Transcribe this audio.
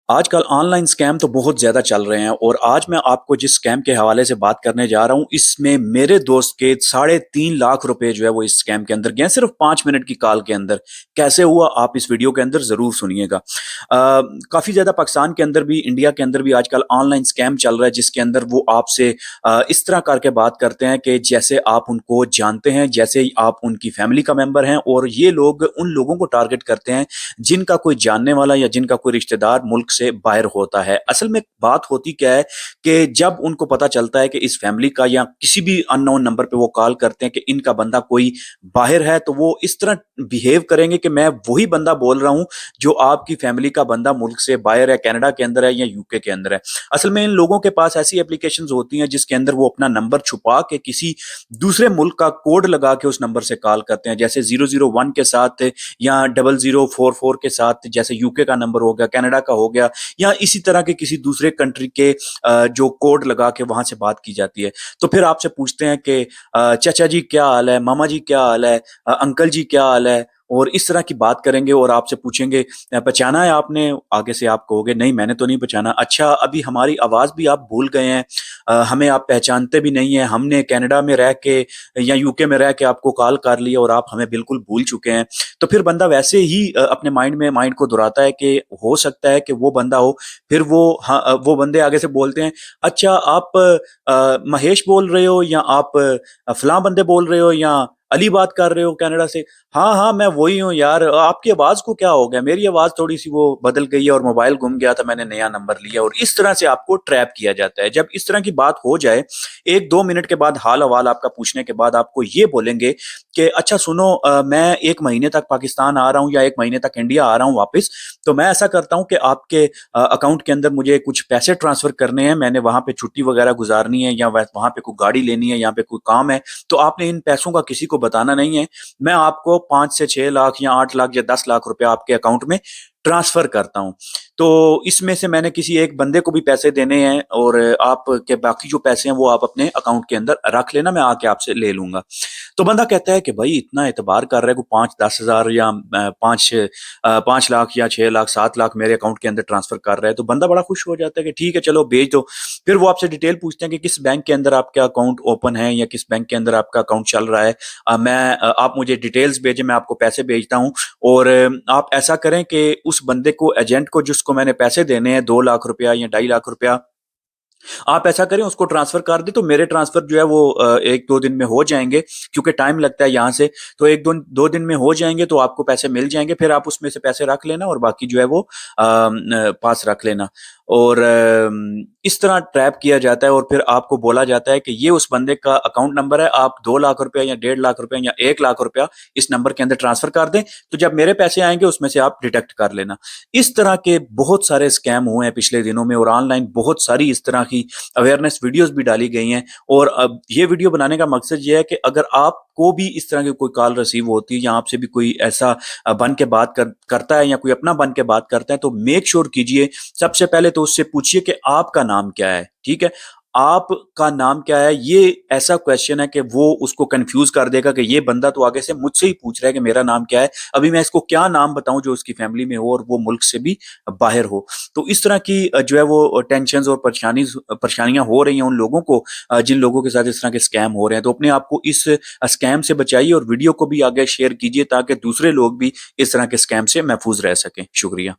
आजकल online scam तो बहुत ज़्यादा चल रहे हैं और आज मैं आपको जिस स्कैम के हवाले से बात करने जा रहा हूँ, इसमें मेरे दोस्त के साढ़े 3 लाख रुपए जो है वो इस स्कैम के अंदर गए हैं, सिर्फ़ 5 मिनट की कॉल के अंदर। कैसे हुआ आप इस वीडियो के अंदर ज़रूर सुनिएगा। काफ़ी ज़्यादा पाकिस्तान के अंदर भी, इंडिया के अंदर भी आजकल ऑनलाइन स्कैम चल रहा है जिसके अंदर वो आपसे इस तरह करके बात करते हैं कि जैसे आप उनको जानते हैं, जैसे ही आप उनकी फैमिली का मेंबर हैं और ये लोग उन लोगों को टारगेट करते हैं जिनका कोई जानने वाला या जिनका कोई रिश्तेदार मुल्क से बाहर होता है। असल में बात होती क्या है कि जब उनको पता चलता है कि इस फैमिली का या किसी भी अननोन नंबर पे वो कॉल करते हैं कि इनका बंदा कोई बाहर है, तो वो इस तरह बिहेव करेंगे कि मैं वही बंदा बोल रहा हूँ जो आपकी फैमिली का बंदा मुल्क से बाहर है, कनाडा के अंदर है या यूके के अंदर है। असल में इन लोगों के पास ऐसी एप्लीकेशंस होती हैं जिसके अंदर वो अपना नंबर छुपा के किसी दूसरे मुल्क का कोड लगा के उस नंबर से कॉल करते हैं। जैसे 001 के साथ या 0044 के साथ, जैसे यूके का नंबर हो गया, कनाडा का हो गया, या इसी तरह के किसी दूसरे कंट्री के जो कोड लगा के वहां से बात की जाती है। तो फिर आपसे पूछते हैं कि चाचा जी क्या हाल है, मामा जी क्या हाल है, अंकल जी क्या हाल है, और इस तरह की बात करेंगे और आपसे पूछेंगे पहचाना है आपने? आगे से आप कहोगे नहीं मैंने तो नहीं पहचाना। अच्छा, अभी हमारी आवाज भी आप भूल गए हैं, हमें आप पहचानते भी नहीं है, हमने कनाडा में रह के या यूके में रह के आपको कॉल कर लिया और आप हमें बिल्कुल भूल चुके हैं। तो फिर बंदा वैसे ही अपने माइंड को दोहराता है कि हो सकता है कि वो बंदा हो। फिर वो बंदे आगे से बोलते हैं, अच्छा आप महेश बोल रहे हो, या आप फलां बंदे बोल रहे हो, या अली बात कर रहे हो कनाडा से? हाँ हाँ मैं वही हूँ यार, आपकी आवाज को क्या हो गया, मेरी आवाज थोड़ी सी वो बदल गई है और मोबाइल गुम गया था, मैंने नया नंबर लिया। और इस तरह से आपको ट्रैप किया जाता है। जब इस तरह की बात हो जाए, 1-2 मिनट के बाद हाल अहवाल आपका पूछने के बाद आपको ये बोलेंगे कि अच्छा सुनो, मैं 1 महीने तक पाकिस्तान आ रहा हूँ या 1 महीने तक इंडिया आ रहा हूँ वापस, तो मैं ऐसा करता हूँ कि आपके अकाउंट के अंदर मुझे कुछ पैसे ट्रांसफर करने हैं, मैंने वहाँ पे छुट्टी वगैरह गुजारनी है या वहाँ पे कोई गाड़ी लेनी है, यहाँ पे कोई काम है, तो आपने इन पैसों का किसी को बताना नहीं है। मैं आपको 5 से 6 लाख या 8 लाख या 10 लाख रुपया आपके अकाउंट में ट्रांसफर करता हूँ। तो इसमें से मैंने किसी एक बंदे को भी पैसे देने हैं और आपके बाकी जो पैसे हैं वो आप अपने अकाउंट के अंदर रख लेना, मैं आके आपसे ले लूंगा। तो बंदा कहता है कि भाई इतना एतबार कर रहा है, को 5-10 हज़ार या 5 लाख या 6 लाख 7 लाख मेरे अकाउंट के अंदर ट्रांसफर कर रहा है, तो बंदा बड़ा खुश हो जाता है कि ठीक है चलो भेज दो। फिर वो आपसे डिटेल पूछते हैं कि किस बैंक के अंदर आपका अकाउंट ओपन है या किस बैंक के अंदर आपका अकाउंट चल रहा है। आप मुझे डिटेल्स भेजें, मैं आपको पैसे भेजता हूँ। और आप ऐसा करें कि उस बंदे को, एजेंट को जिसको मैंने पैसे देने हैं 2 लाख रुपया या 2.5 लाख रुपया, आप ऐसा करें उसको ट्रांसफर कर दें, तो मेरे ट्रांसफर जो है वो 1-2 दिन में हो जाएंगे, क्योंकि टाइम लगता है यहाँ से। तो 1-2 दिन में हो जाएंगे, तो आपको पैसे मिल जाएंगे, फिर आप उसमें से पैसे रख लेना और बाकी जो है वो पास रख लेना। और इस तरह ट्रैप किया जाता है और फिर आपको बोला जाता है कि ये उस बंदे का अकाउंट नंबर है, आप 2 लाख रुपया या 1.5 लाख रुपया या 1 लाख रुपया इस नंबर के अंदर ट्रांसफर कर दें, तो जब मेरे पैसे आएंगे उसमें से आप डिडक्ट कर लेना। इस तरह के बहुत सारे स्कैम हुए हैं पिछले दिनों में और ऑनलाइन बहुत सारी इस तरह की अवेयरनेस वीडियोस भी डाली गई हैं। और अब ये वीडियो बनाने का मकसद ये है कि अगर आपको भी इस तरह की कोई कॉल रिसीव होती है या आपसे भी कोई ऐसा बन के करता है या कोई अपना बन के बात करता है, तो मेक श्योर कीजिए, सबसे पहले तो उससे पूछिए कि आपका नाम क्या है। ठीक है, आपका नाम क्या है, ये ऐसा क्वेश्चन है कि वो उसको कंफ्यूज कर देगा कि ये बंदा तो आगे से मुझसे ही पूछ रहा है कि मेरा नाम क्या है, अभी मैं इसको क्या नाम बताऊं जो उसकी फैमिली में हो और वो मुल्क से भी बाहर हो। तो इस तरह की जो है वो टेंशन और परेशानियां हो रही हैं उन लोगों को, जिन लोगों के साथ इस तरह के स्कैम हो रहे हैं। तो अपने आप को इस स्कैम से बचाइए और वीडियो को भी आगे शेयर कीजिए ताकि दूसरे लोग भी इस तरह के स्कैम से महफूज रह सकें। शुक्रिया।